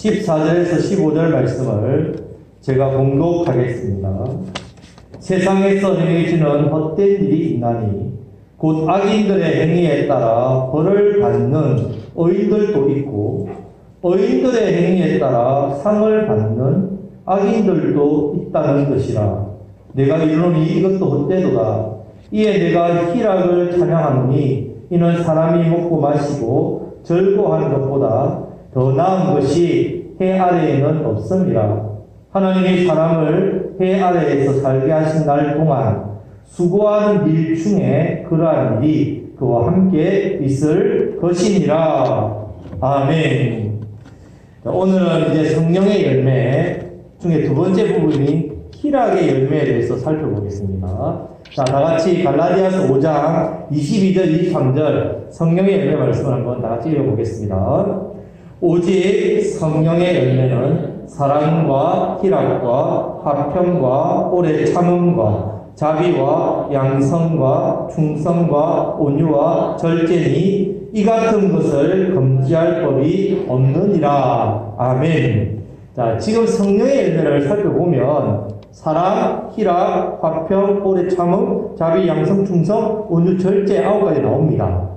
14절에서 15절 말씀을 제가 봉독하겠습니다. 세상에서 행해지는 헛된 일이 있나니 곧 악인들의 행위에 따라 벌을 받는 의인들도 있고 의인들의 행위에 따라 상을 받는 악인들도 있다는 것이라. 내가 이르노니 이것도 헛되도다. 이에 내가 희락을 찬양하노니 이는 사람이 먹고 마시고 즐거워하는 것보다 더 나은 것이 해 아래에는 없습니다. 하나님이 사람을 해 아래에서 살게 하신 날 동안 수고하는 일 중에 그러한 일이 그와 함께 있을 것이니라. 아멘. 오늘은 이제 성령의 열매 중에 두 번째 부분인 희락의 열매에 대해서 살펴보겠습니다. 자, 다 같이 갈라디아서 5장 22절, 23절 성령의 열매 말씀을 한번 다 같이 읽어보겠습니다. 오직 성령의 열매는 사랑과 희락과 화평과 오래 참음과 자비와 양성과 충성과 온유와 절제니 이 같은 것을 금지할 법이 없느니라. 아멘. 자, 지금 성령의 열매를 살펴보면 사랑, 희락, 화평, 오래 참음, 자비, 양성, 충성, 온유, 절제 9가지 나옵니다.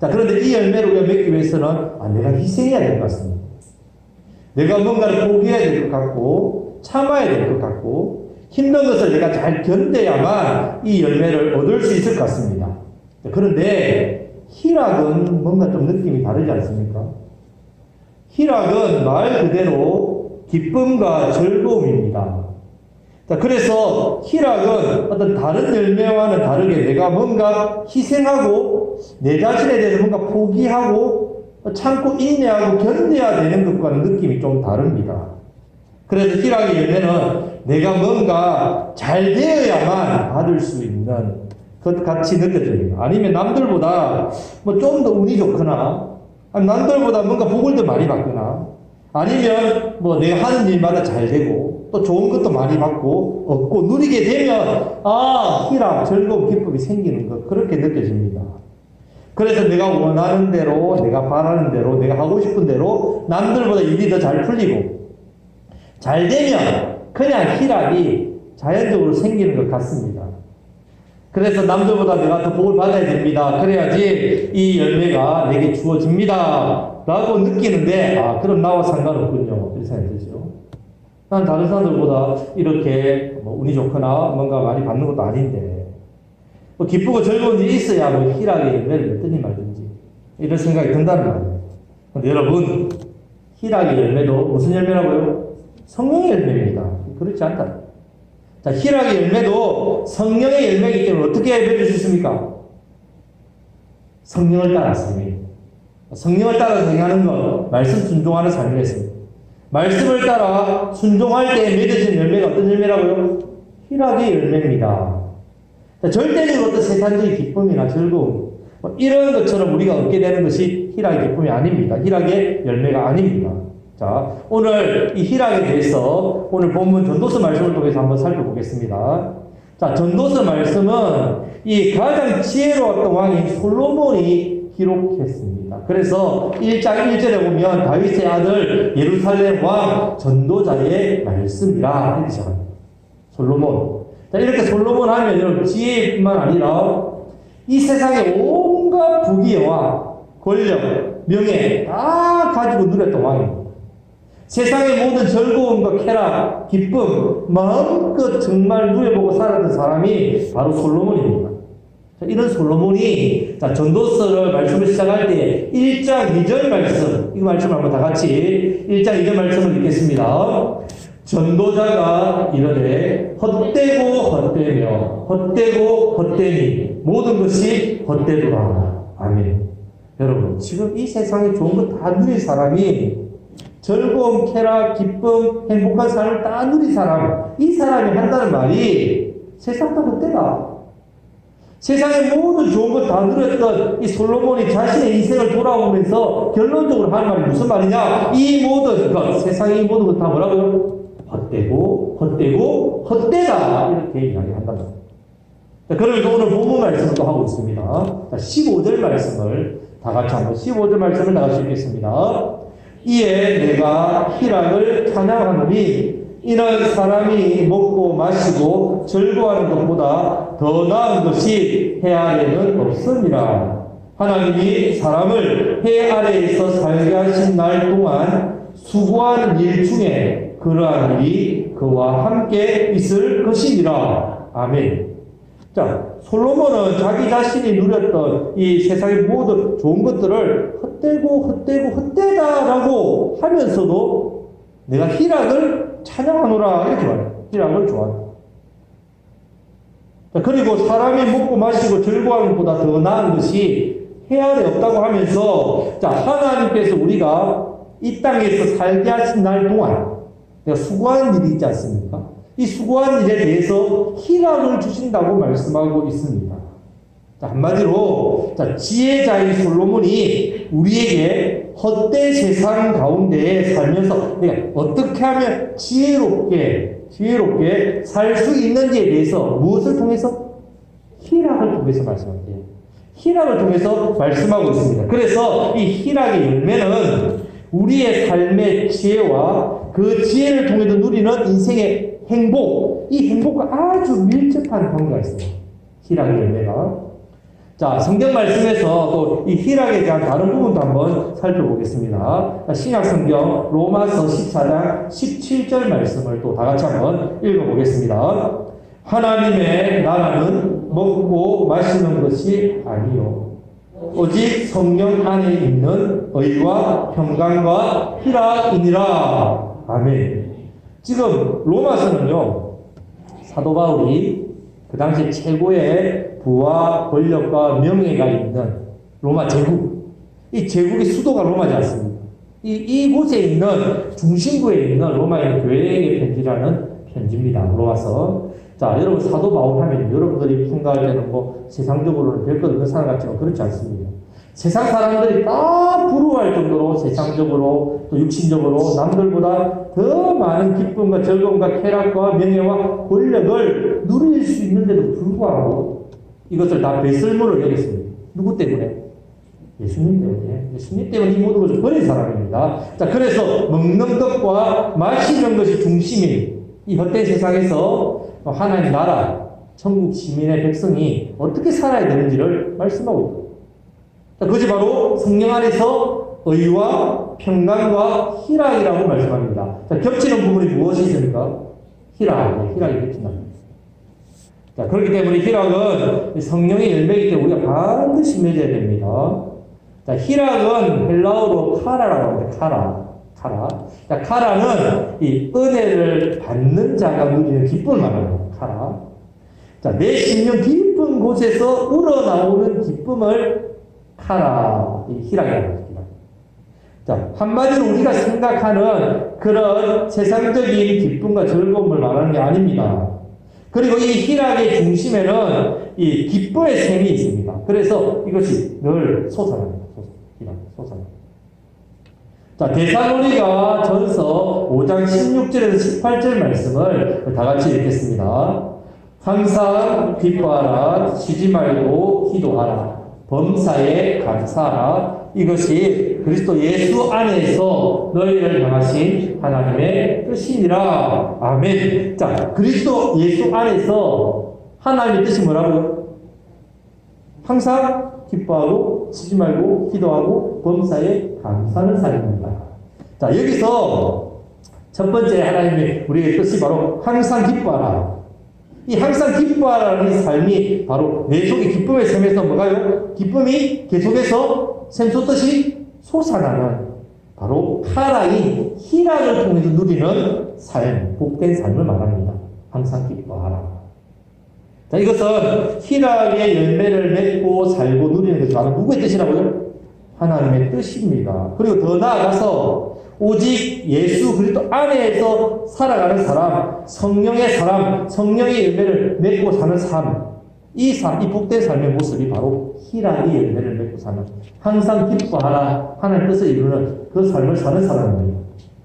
자, 그런데 이 열매를 우리가 맺기 위해서는 내가 희생해야 될 것 같습니다. 내가 뭔가를 포기해야 될 것 같고 참아야 될 것 같고 힘든 것을 내가 잘 견뎌야만 이 열매를 얻을 수 있을 것 같습니다. 자, 그런데 희락은 뭔가 좀 느낌이 다르지 않습니까? 희락은 말 그대로 기쁨과 즐거움입니다. 자, 그래서 희락은 어떤 다른 열매와는 다르게 내가 뭔가 희생하고 내 자신에 대해서 뭔가 포기하고 참고 인내하고 견뎌야 되는 것과는 느낌이 좀 다릅니다. 그래서 희락의 열매는 내가 뭔가 잘 되어야만 받을 수 있는 것 같이 느껴져요. 아니면 남들보다 뭐 좀 더 운이 좋거나 남들보다 뭔가 복을 더 많이 받거나 아니면 뭐 내가 하는 일마다 잘 되고 또 좋은 것도 많이 받고 얻고 누리게 되면 희락, 즐거움, 기쁨이 생기는 것 그렇게 느껴집니다. 그래서 내가 원하는 대로 내가 바라는 대로 내가 하고 싶은 대로 남들보다 일이 더 잘 풀리고 잘 되면 그냥 희락이 자연적으로 생기는 것 같습니다. 그래서 남들보다 내가 더 복을 받아야 됩니다. 그래야지 이 열매가 내게 주어집니다. 라고 느끼는데 그럼 나와 상관없군요. 이렇게 생각되죠. 난 다른 사람들보다 이렇게 운이 좋거나 뭔가 많이 받는 것도 아닌데 뭐 기쁘고 즐거운 일이 있어야 뭐 희락의 열매를 맺든지 말든지 이런 생각이 든다는 말이에요. 근데 여러분 희락의 열매도 무슨 열매라고요? 성령의 열매입니다. 그렇지 않다. 자, 희락의 열매도 성령의 열매이기 때문에 어떻게 맺을 수 있습니까? 성령을 따라서 성령을 따라서 행하는 것, 말씀 순종하는 삶이었습니다. 말씀을 따라 순종할 때 맺어진 열매가 어떤 열매라고요? 희락의 열매입니다. 자, 절대적으로 어떤 세상적인 기쁨이나 즐거움 이런 것처럼 우리가 얻게 되는 것이 희락의 기쁨이 아닙니다. 희락의 열매가 아닙니다. 자, 오늘 이 희락에 대해서 오늘 본문 전도서 말씀을 통해서 한번 살펴보겠습니다. 자, 전도서 말씀은 이 가장 지혜로웠던 왕인 솔로몬이 기록했습니다. 그래서 1장 1절에 보면 다윗의 아들 예루살렘 왕 전도자의 말씀이라 이렇게 시작합니다. 솔로몬. 자, 이렇게 솔로몬 하면 여러분 지혜뿐만 아니라 이 세상의 온갖 부귀와 권력, 명예 다 가지고 누렸던 왕입니다. 세상의 모든 즐거움과 쾌락, 기쁨, 마음껏 정말 누려보고 살았던 사람이 바로 솔로몬입니다. 자, 이런 솔로몬이 전도서를 말씀을 시작할 때 1장 2절 말씀, 이 말씀을 한번 다 같이 1장 2절 말씀을 읽겠습니다. 전도자가 이르되 헛되고 헛되며 헛되고 헛되니 모든 것이 헛되도다. 아멘. 여러분 지금 이 세상에 좋은 거 다 누린 사람이 즐거움, 쾌락, 기쁨, 행복한 삶을 다 누린 사람, 이 사람이 한다는 말이 세상 다 헛되다. 세상의 모든 좋은 것 다 누렸던 이 솔로몬이 자신의 인생을 돌아보면서 결론적으로 하는 말이 무슨 말이냐? 이 모든 것, 세상의 이 모든 것 다 뭐라고요? 헛되고, 헛되고, 헛되다. 이렇게 이야기한다. 그러면서 오늘 본문 말씀을 또 하고 있습니다. 자, 15절 말씀을 다 같이 한번 15절 말씀을 다 같이 읽겠습니다. 이에 내가 희락을 찬양하노니 이는 사람이 먹고 마시고 즐거워하는 것보다 더 나은 것이 해 아래는 없습니다. 하나님이 사람을 해 아래에서 살게 하신 날 동안 수고한 일 중에 그러한 일이 그와 함께 있을 것이니라. 아멘. 자, 솔로몬은 자기 자신이 누렸던 이 세상의 모든 좋은 것들을 헛되다라고 하면서도 내가 희락을 찬양하노라 이렇게 말해요. 희락을 좋아한다. 자, 그리고 사람이 먹고 마시고 즐거워하는 것보다 더 나은 것이 해 아래 없다고 하면서, 자, 하나님께서 우리가 이 땅에서 살게 하신 날 동안 내가 수고한 일이 있지 않습니까? 이 수고한 일에 대해서 희락을 주신다고 말씀하고 있습니다. 자, 한마디로, 자, 지혜자인 솔로몬이 우리에게 헛된 세상 가운데에 살면서 내가 어떻게 하면 지혜롭게 살 수 있는지에 대해서 무엇을 통해서? 희락을 통해서 말씀합니다. 희락을 통해서 말씀하고 있습니다. 그래서 이 희락의 열매는 우리의 삶의 지혜와 그 지혜를 통해서 누리는 인생의 행복, 이 행복과 아주 밀접한 관계가 있습니다. 희락의 열매가. 자, 성경 말씀에서 또 이 희락에 대한 다른 부분도 한번 살펴보겠습니다. 신약 성경 로마서 14장 17절 말씀을 또 다 같이 한번 읽어보겠습니다. 하나님의 나라는 먹고 마시는 것이 아니요 오직 성령 안에 있는 의와 평강과 희락이니라. 아멘. 지금 로마서는요, 사도 바울이 그 당시 최고의 부와 권력과 명예가 있는 로마 제국, 이 제국의 수도가 로마지 않습니까? 이곳에 있는 중심부에 있는 로마의 교회에게 편지라는 편지입니다. 로마서. 자, 여러분 사도 바울 하면 여러분들이 생각할 때는 뭐 세상적으로는 별것 없는 사람 같지만 그렇지 않습니다. 세상 사람들이 다 부러워할 정도로 세상적으로 또 육신적으로 남들보다 더 많은 기쁨과 즐거움과 쾌락과 명예와 권력을 누릴 수 있는데도 불구하고 이것을 다 배설물을 여겼습니다. 누구 때문에? 예수님 때문에. 예수님 때문에 이 모든 것을 버린 사람입니다. 자, 그래서 먹는 것과 마시는 것이 중심인 이 헛된 세상에서 하나님 나라, 천국 시민의 백성이 어떻게 살아야 되는지를 말씀하고 있다. 자, 그것이 바로 성령 안에서 의와 평강과 희락이라고 말씀합니다. 자, 겹치는 부분이 무엇이 있습니까? 희락이 겹친답니다. 자, 그렇기 때문에 희락은 성령의 열매이기 때문에 우리가 반드시 맺어야 됩니다. 자, 희락은 헬라어로 카라라고 합니다. 카라. 자, 카라는 이 은혜를 받는 자가 누리는 기쁨을 말합니다. 카라. 자, 내 심령 깊은 곳에서 우러나오는 기쁨을 카라, 이 희락이라고 합니다. 자, 한마디로 우리가 생각하는 그런 세상적인 기쁨과 즐거움을 말하는 게 아닙니다. 그리고 이 희락의 중심에는 이 기쁨의 셈이 있습니다. 그래서 이것이 늘 솟아납니다. 솟아납니다. 자, 데살로니가 전서 5장 16절에서 18절 말씀을 다 같이 읽겠습니다. 항상 기뻐하라, 쉬지 말고 기도하라, 범사에 감사하라. 이것이 그리스도 예수 안에서 너희를 향하신 하나님의 뜻이니라. 아멘. 자, 그리스도 예수 안에서 하나님의 뜻이 뭐라고요? 항상 기뻐하고 쉬지 말고 기도하고 범사에 감사하는 삶입니다. 자, 여기서 첫 번째 하나님의 우리의 뜻이 바로 항상 기뻐하라. 이 항상 기뻐하라는 삶이 바로 내 속에 기쁨의 샘에서 뭐가요? 기쁨이 계속해서 샘솟듯이 솟아나는 바로 카라인 희락을 통해서 누리는 삶, 복된 삶을 말합니다. 항상 기뻐하라. 자, 이것은 희락의 열매를 맺고 살고 누리는 것이 바로 누구의 뜻이라고요? 하나님의 뜻입니다. 그리고 더 나아가서 오직 예수 그리스도 안에서 살아가는 사람, 성령의 사람, 성령의 열매를 맺고 사는 삶, 이 복된 삶의 모습이 바로 희락의 열매를 맺고 사는, 항상 기뻐하라 하나님의 뜻을 이루는 그 삶을 사는 사람입니다.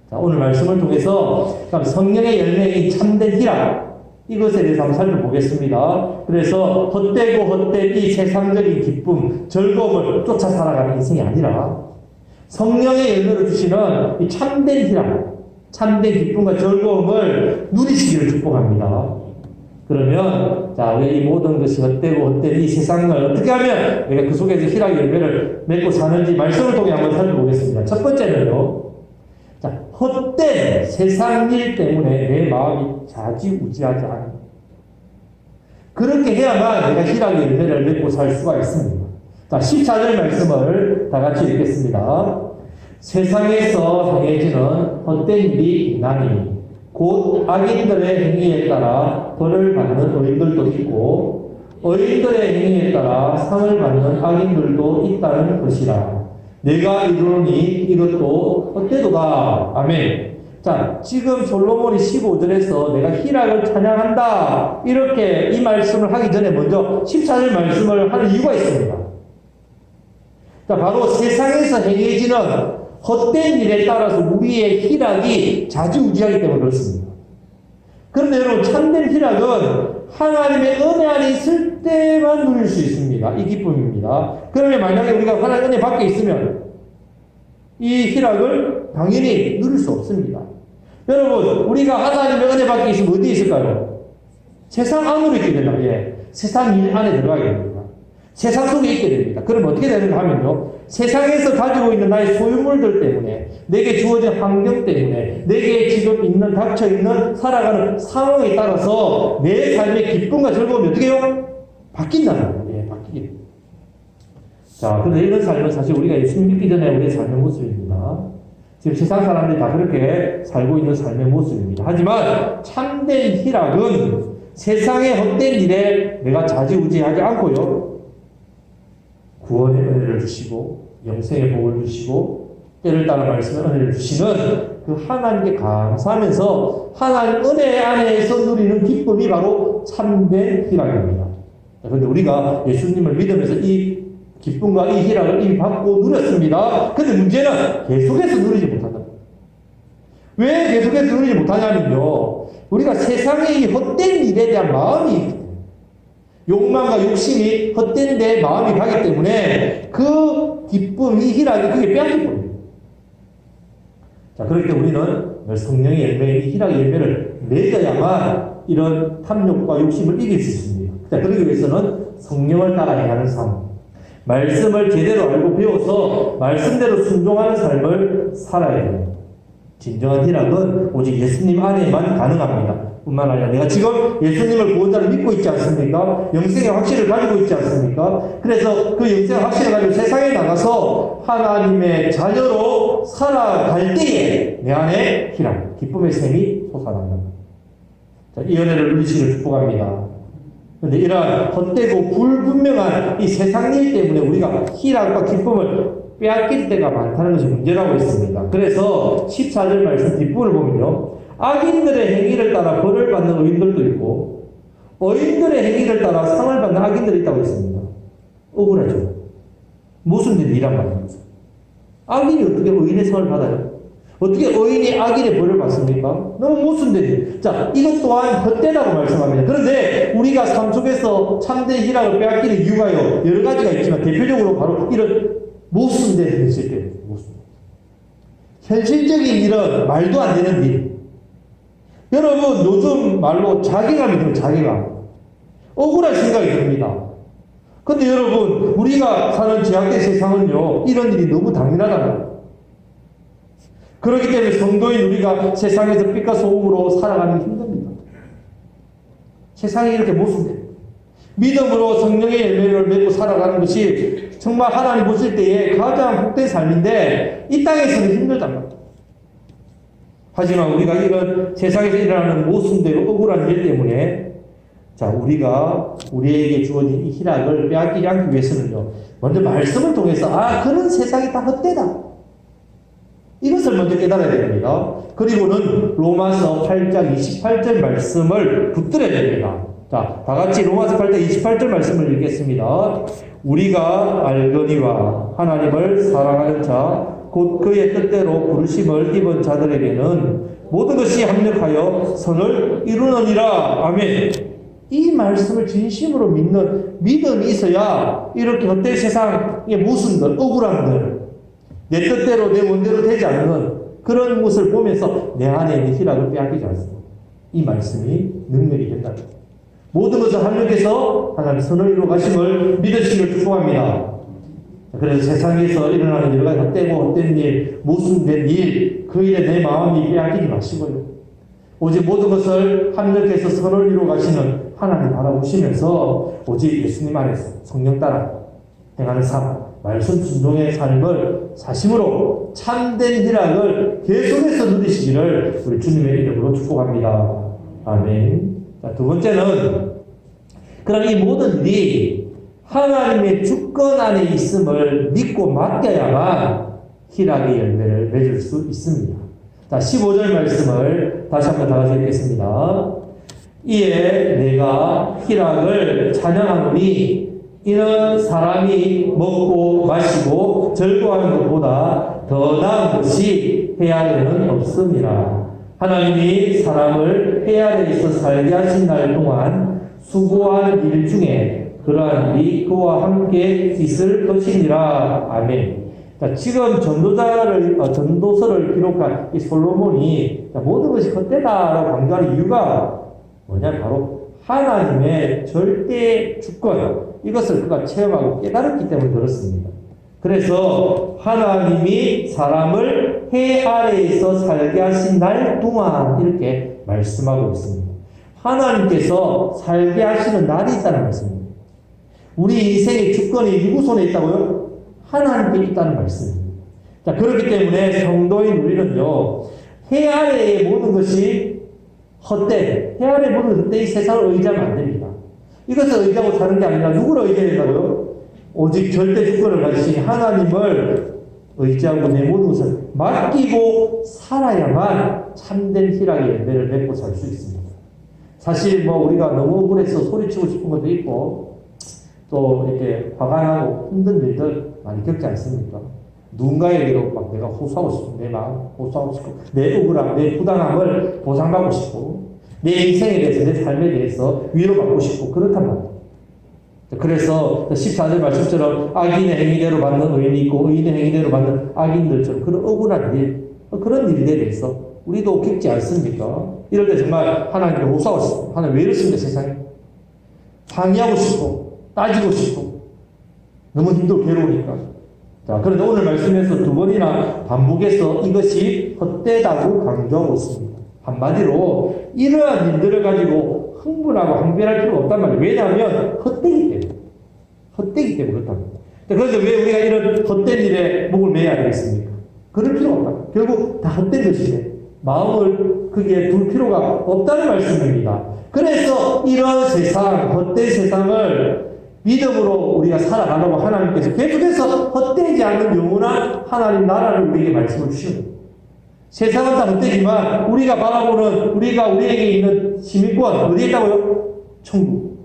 자, 오늘 말씀을 통해서 성령의 열매인 참된 희락, 이것에 대해서 한번 살펴보겠습니다. 그래서 헛되고 헛된 이 세상적인 기쁨, 즐거움을 쫓아 살아가는 인생이 아니라 성령의 열매를 주시는 이 참된 희락, 참된 기쁨과 즐거움을 누리시기를 축복합니다. 그러면 자, 왜 이 모든 것이 헛되고 헛된 이 세상을 어떻게 하면 내가 그 속에서 희락의 열매를 맺고 사는지 말씀을 통해 한번 살펴보겠습니다. 첫 번째는요. 자, 헛된 세상 일 때문에 내 마음이 좌지우지하지 않는, 그렇게 해야만 내가 희락의 열매를 맺고 살 수가 있습니다. 자, 14절 말씀을 다 같이 읽겠습니다. 세상에서 행해지는 헛된 일이 있나니 곧 악인들의 행위에 따라 벌을 받는 의인들도 있고 의인들의 행위에 따라 상을 받는 악인들도 있다는 것이라. 내가 이르노니 이것도 헛되도다. 아멘. 자, 지금 솔로몬이 15절에서 내가 희락을 찬양한다, 이렇게 이 말씀을 하기 전에 먼저 14절 말씀을 하는 이유가 있습니다. 자, 바로 세상에서 행해지는 헛된 일에 따라서 우리의 희락이 좌지우지하기 때문에 그렇습니다. 그런데 여러분, 참된 희락은 하나님의 은혜 안에 있을 때만 누릴 수 있습니다. 이 기쁨입니다. 그러면 만약에 우리가 하나님의 은혜 밖에 있으면 이 희락을 당연히 누릴 수 없습니다. 여러분, 우리가 하나님의 은혜 밖에 있으면 어디에 있을까요? 세상 안으로 있게 된다. 예. 세상 일 안에 들어가게 됩니다. 세상 속에 있게 됩니다. 그럼 어떻게 되는가 하면요, 세상에서 가지고 있는 나의 소유물들 때문에, 내게 주어진 환경 때문에, 내게 지금 있는, 닥쳐있는, 살아가는 상황에 따라서 내 삶의 기쁨과 즐거움이 어떻게 해요? 바뀐다는 거예요. 예, 바뀌게 됩니다. 자, 근데 이런 삶은 사실 우리가 예수님 믿기 전에 우리의 삶의 모습입니다. 지금 세상 사람들이 다 그렇게 살고 있는 삶의 모습입니다. 하지만 참된 희락은 세상의 헛된 일에 내가 좌지우지하지 않고요, 구원의 은혜를 주시고 영생의 복을 주시고 때를 따라 말씀의 은혜를 주시는 그 하나님께 감사하면서 하나님 은혜 안에서 누리는 기쁨이 바로 참된 희락입니다. 그런데 우리가 예수님을 믿으면서 이 기쁨과 이 희락을 이미 받고 누렸습니다. 근데 문제는 계속해서 누리지 못한다. 왜 계속해서 누리지 못하냐면요, 우리가 세상의 이 헛된 일에 대한 마음이, 욕망과 욕심이 헛된 데 마음이 가기 때문에 그 기쁨, 이 희락이 그게 빼앗길 거예요. 자, 그렇기 때문에 우리는 늘 성령의 열매, 이 희락의 열매를 맺어야만 이런 탐욕과 욕심을 이길 수 있습니다. 자, 그러기 위해서는 성령을 따라 행하는 삶, 말씀을 제대로 알고 배워서 말씀대로 순종하는 삶을 살아야 됩니다. 진정한 희락은 오직 예수님 안에만 가능합니다. 뿐만 아니라 내가 지금 예수님을 구원자로 믿고 있지 않습니까? 영생의 확신을 가지고 있지 않습니까? 그래서 그 영생의 확신을 가지고 세상에 나가서 하나님의 자녀로 살아갈 때에 내 안에 희락, 기쁨의 샘이 솟아난다. 자, 이 은혜를 누리시기를 축복합니다. 그런데 이러한 헛되고 불분명한 이 세상 일 때문에 우리가 희락과 기쁨을 빼앗길 때가 많다는 것이 문제라고 했습니다. 그래서 14절 말씀 뒷부분을 보면요, 악인들의 행위를 따라 벌을 받는 의인들도 있고 의인들의 행위를 따라 상을 받는 악인들이 있다고 했습니다. 억울하죠. 무슨 일이란 말입니다. 악인이 어떻게 의인의 상을 받아요? 어떻게 의인이 악인의 벌을 받습니까? 너무 모순되지. 자, 이것 또한 헛되다고 말씀합니다. 그런데 우리가 삶 속에서 참된 희락을 빼앗기는 이유가요, 여러 가지가 있지만 대표적으로 바로 이런 모순된 현실 때문에. 현실적인 일은 말도 안 되는 일. 여러분, 요즘 말로 자괴감이 들어요. 자괴감. 억울한 생각이 듭니다. 근데 여러분, 우리가 사는 제약된 세상은요, 이런 일이 너무 당연하다는. 그렇기 때문에 성도인 우리가 세상에서 빛과 소금으로 살아가는 게 힘듭니다. 세상이 이렇게 모순돼요. 믿음으로 성령의 열매를 맺고 살아가는 것이 정말 하나님 보실 때에 가장 복된 삶인데 이 땅에서는 힘들단 말이에요. 하지만 우리가 이런 세상에서 일어나는 모순되고 억울한 일 때문에, 자, 우리가 우리에게 주어진 이 희락을 빼앗기지 않기 위해서는요, 먼저 말씀을 통해서 그런 세상이 다 헛되다, 이것을 먼저 깨달아야 됩니다. 그리고는 로마서 8장 28절 말씀을 붙들어야 됩니다. 자, 다 같이 로마서 8장 28절 말씀을 읽겠습니다. 우리가 알거니와 하나님을 사랑하는 자 곧 그의 뜻대로 부르심을 입은 자들에게는 모든 것이 합력하여 선을 이루느니라. 아멘. 이 말씀을 진심으로 믿는 믿음이 있어야 이렇게 헛된 세상의 모순들, 억울함들, 내 뜻대로 내 원대로 되지 않는 그런 것을 보면서 내 안에 있는 희락을 빼앗기지 않습니다. 이 말씀이 능력이 된다. 모든 것을 하나님께서 하나님 선을 이루어 가심을 믿으시길 축복합니다. 그래서 세상에서 일어나는 여러 가지 헛된 일, 모순된 일, 그 일에 내 마음이 빼앗기지 마시고요. 오직 모든 것을 하나님께서 선을 이루어 가시는 하나님 바라보시면서 오직 예수님 안에서 성령 따라 행하는 삶, 말씀 순종의 삶을 사심으로 참된 희락을 계속해서 누리시기를 우리 주님의 이름으로 축복합니다. 아멘. 자, 두 번째는 그럼 이 모든 일이 하나님의 주권 안에 있음을 믿고 맡겨야만 희락의 열매를 맺을 수 있습니다. 자, 15절 말씀을 다시 한번 다 같이 읽겠습니다. 이에 내가 희락을 찬양하노니 이는 사람이 먹고 마시고 즐거워하는 것보다 더 나은 것이 해 아래는 없습니다. 하나님이 사람을 해 아래에서 살게 하신 날 동안 수고한 일 중에 그러한 일이 그와 함께 있을 것이니라. 아멘. 자, 지금 전도서를 기록한 이 솔로몬이 모든 것이 헛되다라고 강조하는 이유가 뭐냐? 바로 하나님의 절대 주권, 이것을 그가 체험하고 깨달았기 때문에 그렇습니다. 그래서 하나님이 사람을 해 아래에서 살게 하신 날 동안 이렇게 말씀하고 있습니다. 하나님께서 살게 하시는 날이 있다는 말씀입니다. 우리 인생의 주권이 누구 손에 있다고요? 하나님께 있다는 말씀입니다. 자, 그렇기 때문에 성도인 우리는요, 해 아래의 모든 것이 헛된, 해 아래의 모든 헛된 이 세상을 의지하면 안 됩니다. 이것을 의지하고 사는 게 아니라 누구를 의지해야 된다고요? 오직 절대 주권을 가지신 하나님을 의지하고 내 모든 것을 맡기고 살아야만 참된 희락의 열매를 맺고 살 수 있습니다. 사실 우리가 너무 억울해서 소리치고 싶은 것도 있고 또 이렇게 화가 나고 힘든 일들 많이 겪지 않습니까? 누군가에게도 막 내가 호소하고 싶고 내 마음 호소하고 싶고 내 억울함, 내 부당함을 보상받고 싶고 내 인생에 대해서 내 삶에 대해서 위로받고 싶고 그렇단 말이에요. 그래서 14절 말씀처럼 악인의 행위대로 받는 의인이 있고 의인의 행위대로 받는 악인들처럼 그런 억울한 일, 그런 일에 대해서 우리도 겪지 않습니까? 이럴 때 정말 하나님께 호소하고 싶고 하나님 왜 이렇습니까 세상에? 항의하고 싶고 따지고 싶고 너무 힘들고 괴로우니까. 자, 그런데 오늘 말씀에서 두 번이나 반복해서 이것이 헛되다고 강조하고 있습니다. 한마디로 이러한 일들을 가지고 흥분하고 항변할 필요가 없단 말이에요. 왜냐하면 헛되기 때문에. 헛되기 때문에 그렇답니다. 그런데 왜 우리가 이런 헛된 일에 목을 매야 되겠습니까? 그럴 필요가 없다. 결국 다 헛된 것이네. 마음을 거기에 둘 필요가 없다는 말씀입니다. 그래서 이런 세상, 헛된 세상을 믿음으로 우리가 살아가려고 하나님께서 계속해서 헛되지 않는 영원한 하나님 나라를 우리에게 말씀을 주시는 거예요. 세상은 다 헛되지만 우리가 바라보는 우리에게 있는 시민권 어디에 있다고요? 천국.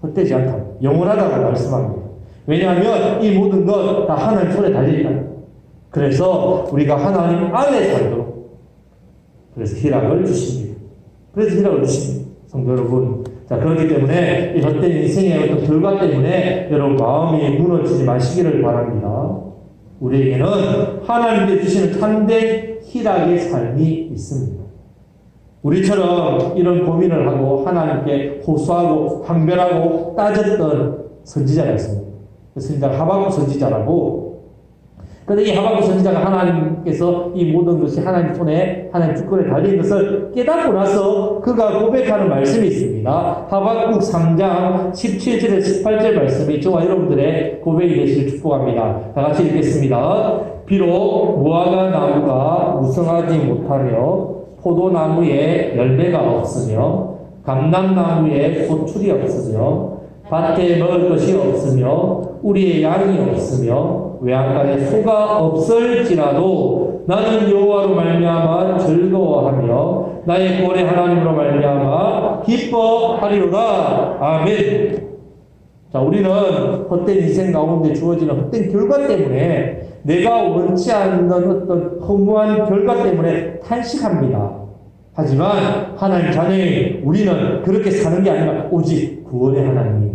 헛되지 않다. 영원하다고 말씀합니다. 왜냐하면 이 모든 것 다 하나님 손에 달려있다. 그래서 우리가 하나님 안에 살도록 그래서 희락을 주십니다. 성도 여러분. 자, 그렇기 때문에 이 헛된 인생의 어떤 결과 때문에 여러분 마음이 무너지지 마시기를 바랍니다. 우리에게는 하나님께 주시는 참된 희락의 삶이 있습니다. 우리처럼 이런 고민을 하고 하나님께 호소하고 항변하고 따졌던 선지자가 있습니다. 그 선지자가 하박국 선지자라고. 그런데 이 하박국 선지자가 하나님께서 이 모든 것이 하나님 손에 하나님 주권에 달린 것을 깨닫고 나서 그가 고백하는 말씀이 있습니다. 하박국 3장 17절에 18절 말씀이 저와 여러분들의 고백이 되시길 축복합니다. 다 같이 읽겠습니다. 비록 무화과 나무가 무성하지 못하며 포도나무에 열매가 없으며 감람나무에 소출이 없으며 밭에 먹을 것이 없으며 우리의 양이 없으며 외양간에 소가 없을지라도 나는 여호와로 말미암아 즐거워하며 나의 구원의 하나님으로 말미암아 기뻐하리로다. 아멘. 자, 우리는 헛된 인생 가운데 주어지는 헛된 결과 때문에 내가 원치 않는 어떤 허무한 결과 때문에 탄식합니다. 하지만 하나님 자녀인 우리는 그렇게 사는 게 아니라 오직 구원의 하나님,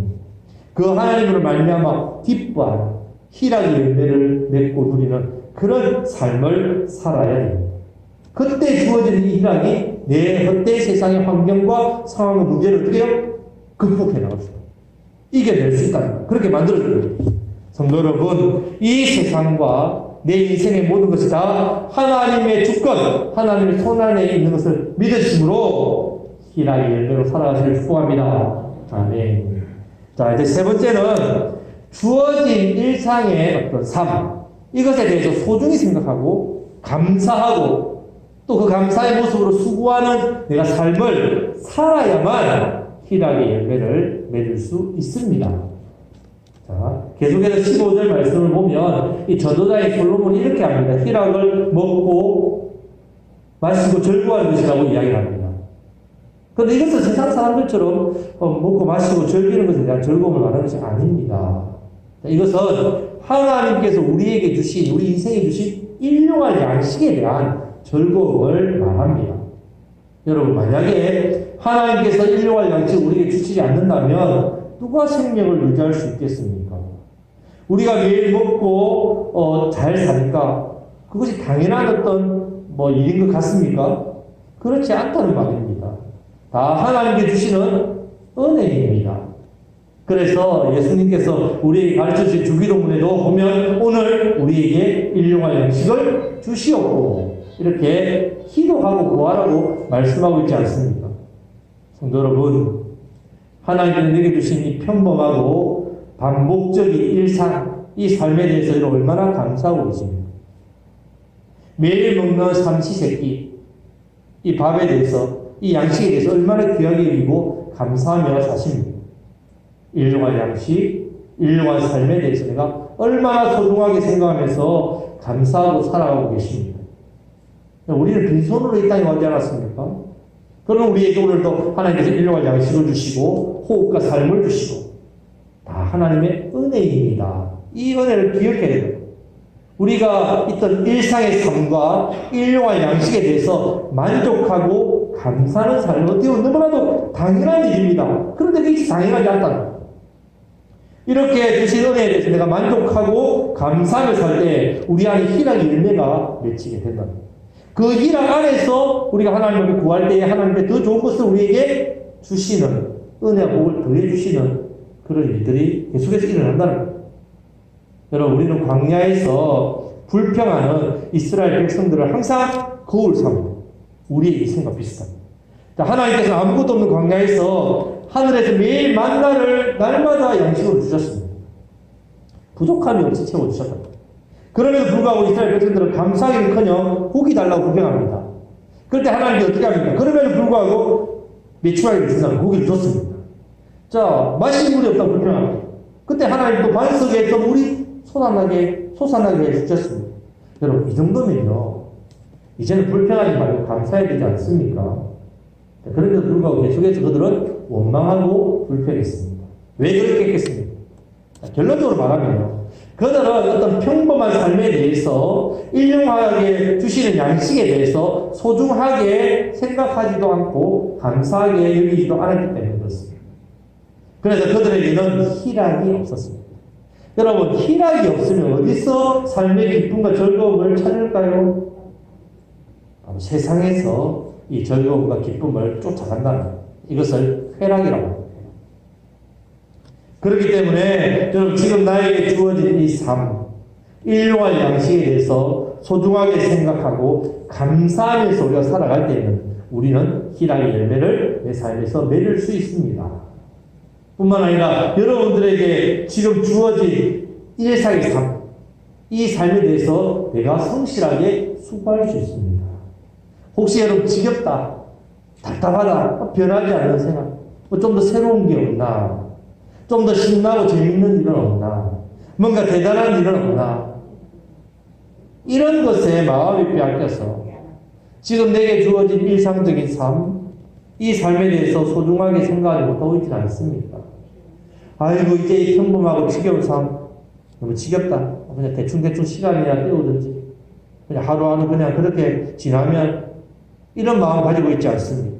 그 하나님으로 말미암아 기뻐하는 희락의 열매를 맺고 누리는 그런 삶을 살아야 됩니다. 그때 주어지는 이 희락이 내 헛된 세상의 환경과 상황과 문제를 어떻게 해요? 극복해 나갈 수 있어요. 이겨낼 수 있다. 그렇게 만들어줘요. 성도 여러분, 이 세상과 내 인생의 모든 것이 다 하나님의 주권, 하나님의 손안에 있는 것을 믿으심으로 희락의 열매로 살아가시길 축복합니다. 아멘. 자, 이제 세 번째는 주어진 일상의 어떤 삶, 이것에 대해서 소중히 생각하고 감사하고 또 그 감사의 모습으로 수고하는 내가 삶을 살아야만 희락의 열매를 맺을 수 있습니다. 자, 계속해서 15절 말씀을 보면 이 전도자의 솔로몬이 이렇게 합니다. 희락을 먹고 마시고 즐거워하는 것이라고 이야기를 합니다. 그런데 이것은 세상 사람들처럼 먹고 마시고 즐기는 것에 대한 즐거움을 말하는 것이 아닙니다. 자, 이것은 하나님께서 우리에게 주신, 우리 인생에 주신 일용할 양식에 대한 즐거움을 말합니다. 여러분, 만약에 하나님께서 일용할 양식을 우리에게 주시지 않는다면 누가 생명을 유지할 수 있겠습니까? 우리가 매일 먹고 잘 사니까 그것이 당연한 어떤 일인 것 같습니까? 그렇지 않다는 말입니다. 다 하나님께 주시는 은혜입니다. 그래서 예수님께서 우리에게 가르쳐주신 주기도문에도 보면 오늘 우리에게 일용할 양식을 주시옵고 이렇게 기도하고 구하라고 말씀하고 있지 않습니까? 성도 여러분, 하나님께서 내게 주신 이 평범하고 반복적인 일상, 이 삶에 대해서 얼마나 감사하고 계십니까? 매일 먹는 삼시세끼, 이 밥에 대해서, 이 양식에 대해서 얼마나 귀하게 여기고 감사하며 사십니까? 일용할 양식, 일용할 삶에 대해서 내가 얼마나 소중하게 생각하면서 감사하고 살아가고 계십니까? 우리는 빈손으로 이 땅에 오지 않았습니까? 그럼 우리에게 오늘도 하나님께서 일용할 양식을 주시고 호흡과 삶을 주시고 다 하나님의 은혜입니다. 이 은혜를 기억해야 돼요. 우리가 있던 일상의 삶과 일용할 양식에 대해서 만족하고 감사하는 삶은 어떻게 보면 너무나도 당연한 일입니다. 그런데 그게 당연하지 않다는 거예요. 이렇게 주신 은혜에 대해서 내가 만족하고 감사하며 살 때 우리 안에 희락의 열매가 맺히게 된다는 거예요. 그 희락 안에서 우리가 하나님을 구할 때에 하나님의 더 좋은 것을 우리에게 주시는, 은혜와 복을 더해 주시는 그런 일들이 계속해서 일어난다는 거예요. 여러분, 우리는 광야에서 불평하는 이스라엘 백성들을 항상 거울 삼습니다. 우리의 인생과 비슷합니다. 하나님께서 아무것도 없는 광야에서 하늘에서 매일 만나를 날마다 양식으로 주셨습니다. 부족함이 없이 채워주셨다. 그럼에도 불구하고 이스라엘 백성들은 감사하기는커녕 고기 달라고 불평합니다. 그럴 때 하나님이 어떻게 합니까? 그럼에도 불구하고 매출하기를 준다면 고기를 줬습니다. 자, 마실 물이 없다고 불평합니다. 그때 하나님 또 반석에서 물이 솟아나게 해주셨습니다. 여러분, 이 정도면요, 이제는 불평하지 말고 감사해야 되지 않습니까? 그런데도 불구하고 계속해서 그들은 원망하고 불평했습니다. 왜 그렇게 했겠습니까? 결론적으로 말하면요, 그들은 어떤 평범한 삶에 대해서 일용하게 주시는 양식에 대해서 소중하게 생각하지도 않고 감사하게 여기지도 않았기 때문에 그렇습니다. 그래서 그들에게는 희락이 없었습니다. 여러분, 희락이 없으면 어디서 삶의 기쁨과 즐거움을 찾을까요? 바로 세상에서 이 즐거움과 기쁨을 쫓아간다는 것. 이것을 쾌락이라고 합니다. 그렇기 때문에 여러분, 지금 나에게 주어진 이 삶, 일용할 양식에 대해서 소중하게 생각하고 감사하면서 우리가 살아갈 때는 우리는 희락의 열매를 내 삶에서 맺을 수 있습니다. 뿐만 아니라 여러분들에게 지금 주어진 일상의 삶, 이 삶에 대해서 내가 성실하게 수고할 수 있습니다. 혹시 여러분 지겹다, 답답하다, 변하지 않는 생각, 좀 더 새로운 게 없나? 좀 더 신나고 재밌는 일은 없나? 뭔가 대단한 일은 없나? 이런 것에 마음이 빼앗겨서 지금 내게 주어진 일상적인 삶, 이 삶에 대해서 소중하게 생각하지 못하고 있지는 않습니까? 아이고, 이제 이 평범하고 지겨운 삶, 너무 지겹다. 그냥 대충 시간이나 때우든지, 그냥 하루하루 그냥 그렇게 지나면 이런 마음 가지고 있지 않습니다.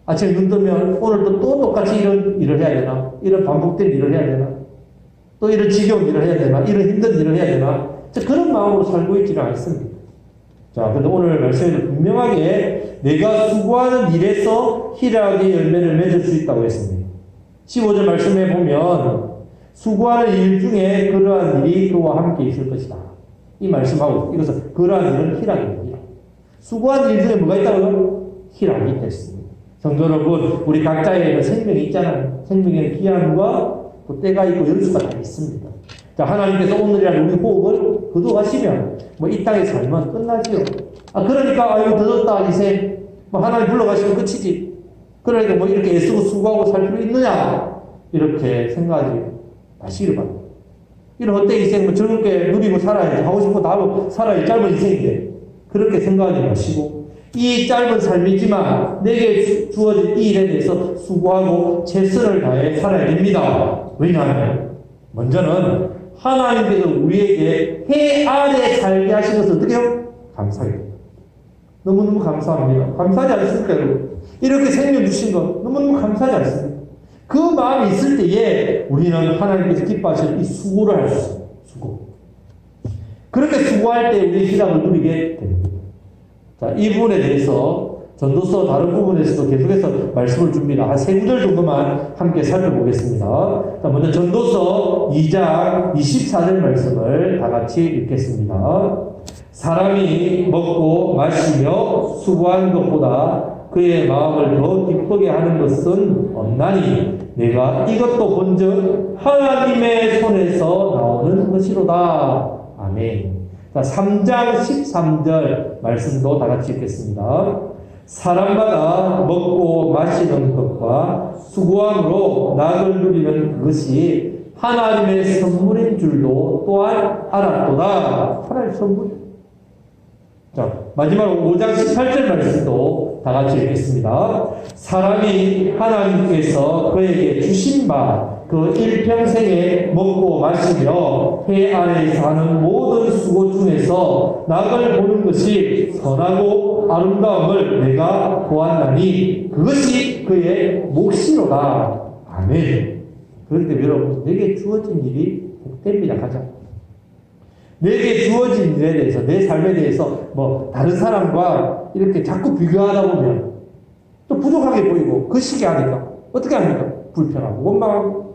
아침에 눈 뜨면 오늘도 또 똑같이 이런 일을 해야 되나? 이런 반복된 일을 해야 되나? 또 이런 지겨운 일을 해야 되나? 이런 힘든 일을 해야 되나? 그런 마음으로 살고 있지는 않습니다. 자, 근데 오늘 말씀에도 분명하게 내가 수고하는 일에서 희락의 열매를 맺을 수 있다고 했습니다. 15절 말씀에 보면 수고하는 일 중에 그러한 일이 그와 함께 있을 것이다. 이 말씀하고 이것은 그러한 일은 희락입니다. 수고하는 일 중에 뭐가 있다고요? 희락이 있습니다. 성도 여러분, 우리 각자에는 생명이 있잖아요. 생명에는 기한과 또 때가 있고 연수가 다 있습니다. 자, 하나님께서 오늘이라는 우리 호흡을 거두가시면 이 땅의 삶은 끝나지요. 그러니까 이거 늦었다 이제 하나님 불러가시면 끝이지. 그러니까 이렇게 애쓰고 수고하고 살 필요 있느냐 이렇게 생각하지 마시기를 바랍니다. 이런 헛된 인생 즐겁게 누리고 살아야지 하고 싶고 다 하고 살아야 짧은 인생인데 그렇게 생각하지 마시고 이 짧은 삶이지만 내게 주어진 이 일에 대해서 수고하고 최선을 다해 살아야 됩니다. 왜냐하면 먼저는 하나님께서 우리에게 해 아래 살게 하신 것을 어떻게 해요? 감사해요. 너무너무 감사합니다. 감사하지 않습니까, 여러분? 이렇게 생명 주신 것 너무너무 감사하지 않습니까? 그 마음이 있을 때에 우리는 하나님께서 기뻐하시는 이 수고를 할 수 있어요. 수고. 그렇게 수고할 때 우리 희락을 누리게 됩니다. 자, 이 부분에 대해서 전도서 다른 부분에서도 계속해서 말씀을 줍니다. 한 3구절 정도만 함께 살펴보겠습니다. 자, 먼저 전도서 2장 24절 말씀을 다 같이 읽겠습니다. 사람이 먹고 마시며 수고하는 것보다 그의 마음을 더 기쁘게 하는 것은 없나니 내가 이것도 본즉 하나님의 손에서 나오는 것이로다. 아멘. 자, 3장 13절 말씀도 다 같이 읽겠습니다. 사람마다 먹고 마시는 것과 수고함으로 낙을 누리는 그것이 하나님의 선물인 줄도 또한 알았도다. 하나님의 선물. 자, 마지막으로 5장 18절 말씀도 다 같이 읽겠습니다. 사람이 하나님께서 그에게 주신 바 그 일평생에 먹고 마시며 해 아래에 사는 모든 수고 중에서 낙을 보는 것이 선하고 아름다움을 내가 보았나니 그것이 그의 몫이로다. 아멘. 그런데 여러분, 내게 주어진 일이 복됩니다. 가장. 내게 주어진 일에 대해서, 내 삶에 대해서 다른 사람과 이렇게 자꾸 비교하다 보면 또 부족하게 보이고 그 시기 하니까 어떻게 합니까? 불평하고 원망하고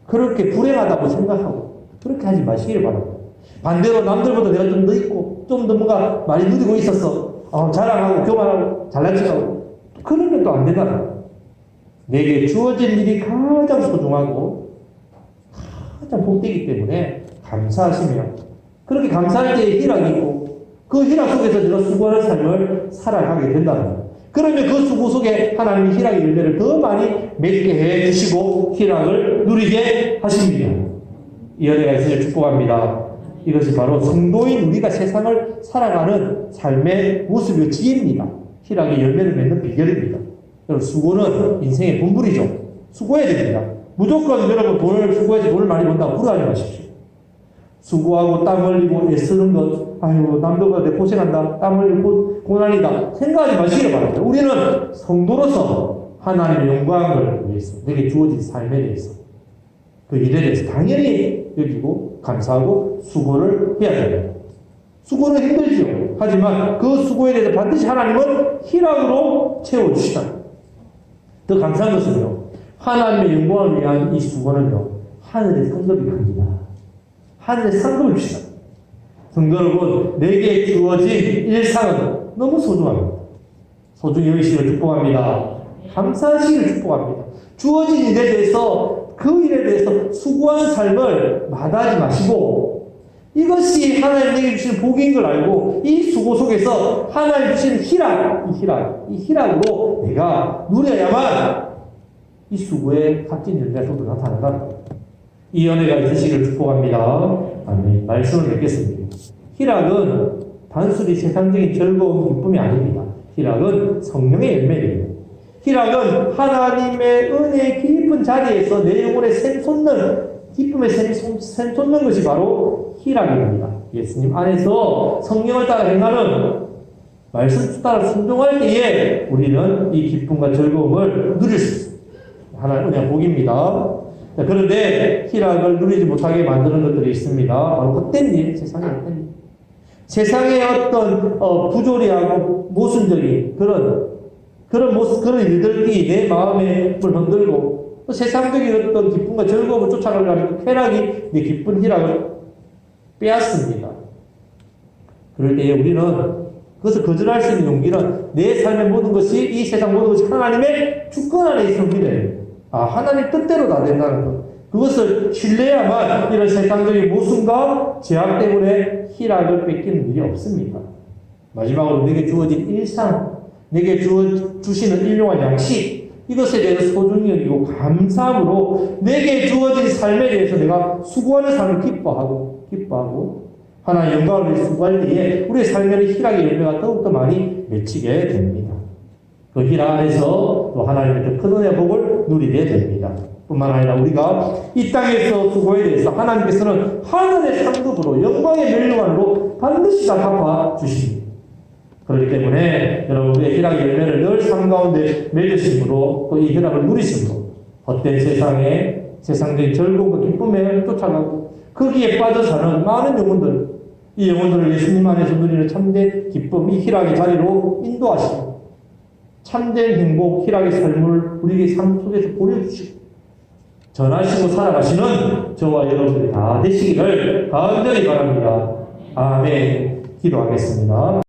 그렇게 불행하다고 생각하고 그렇게 하지 마시기를 바랍니다. 반대로 남들보다 내가 좀 더 있고 좀 더 뭔가 많이 누리고 있었어. 자랑하고 교만하고 잘난 척하고 그러면 또 안 된다. 내게 주어진 일이 가장 소중하고 가장 복되기 때문에 감사하시며 그렇게 감사할 때에 희락이 있고 그 희락 속에서 내가 수고하는 삶을 살아가게 된다는 그러면 그 수고 속에 하나님이 희락의 열매를 더 많이 맺게 해 주시고 희락을 누리게 하십니다. 이 은혜가 있으시길 축복합니다. 이것이 바로 성도인 우리가 세상을 살아가는 삶의 모습이고 지혜입니다. 희락의 열매를 맺는 비결입니다. 여러분, 수고는 인생의 본분이죠. 수고해야 됩니다. 무조건 여러분 수고해서 돈을 많이 번다고 후회하지 마십시오. 수고하고 땀 흘리고 애쓰는 것, 남들보다 내 고생한다, 땀 흘리고 고난이다 생각하지 마시기 바랍니다. 우리는 성도로서 하나님의 영광을 위해서 내게 주어진 삶에 대해서 그 일에 대해서 당연히 여기고 감사하고 수고를 해야 됩니다. 수고는 힘들지요. 하지만 그 수고에 대해서 반드시 하나님은 희락으로 채워주시다. 더 감사한 것은요, 하나님의 영광을 위한 이 수고는요, 하늘의 상급이 갑니다. 하늘의 상급을 주시다. 성도 여러분, 내게 주어진 일상은 너무 소중합니다. 소중히 여기시기를 축복합니다. 감사하시기를 축복합니다. 주어진 일에 대해서 그 일에 대해서 수고한 삶을 마다하지 마시고 이것이 하나님 내게 주시는 복인 걸 알고 이 수고 속에서 하나님 주시는 이 희락으로 내가 누려야만 이 수고의 값진 열매가 또 나타난다. 이 은혜가 있으시기를 축복합니다. 아멘. 말씀을 맺겠습니다. 희락은 단순히 세상적인 즐거운 기쁨이 아닙니다. 희락은 성령의 열매입니다. 희락은 하나님의 은혜의 깊은 자리에서 내 영혼에 샘솟는 기쁨의 샘솟는 것이 바로 희락입니다. 예수님 안에서 성령을 따라 행하는 말씀 따라 순종할 때에 우리는 이 기쁨과 즐거움을 누릴 수 있습니다. 하나님 은혜가 복입니다. 자, 그런데 희락을 누리지 못하게 만드는 것들이 있습니다. 바로 헛된 일, 세상의 헛된 일. 세상의 어떤 부조리하고 모순적인 그런 일들이 내 마음에 흔들고 또 세상적인 어떤 기쁨과 즐거움을 쫓아가려는 쾌락이 내 기쁜 희락을 빼앗습니다. 그럴 때에 우리는 그것을 거절할 수 있는 용기는 내 삶의 모든 것이 이 세상 모든 것이 하나님의 주권 안에 있음을 믿어요. 하나님 뜻대로 다 된다는 것. 그것을 신뢰해야만 이런 세상적인 모순과 제약 때문에 희락을 뺏기는 일이 없습니다. 마지막으로 내게 주어진 일상, 내게 주시는 일용할 양식, 이것에 대해서 소중히 여기고 감사함으로 내게 주어진 삶에 대해서 내가 수고하는 삶을 기뻐하고 하나님의 영광을 위해 수고할 때에 우리의 삶에는 희락의 열매가 더욱더 많이 맺히게 됩니다. 그 희락 안에서 또 하나님의 더 큰 은혜의 복을 누리게 됩니다. 뿐만 아니라 우리가 이 땅에서 수고에 대해서 하나님께서는 하늘의 상급으로 영광의 멸류관으로 반드시 다 갚아주십니다. 그렇기 때문에 여러분 우리의 희락의 열매를 늘 삶 가운데 맺으심으로 또 이 희락을 누리심으로 헛된 세상적인 즐거움과 기쁨에 쫓아가고 거기에 빠져 사는 많은 영혼들, 이 영혼들을 예수님 안에서 누리는 참된 기쁨, 이 희락의 자리로 인도하시고 참된 행복, 희락의 삶을 우리에게 삶 속에서 보여주시고 전하시고 살아가시는 저와 여러분들이 다 되시기를 간절히 바랍니다. 아멘. 기도하겠습니다.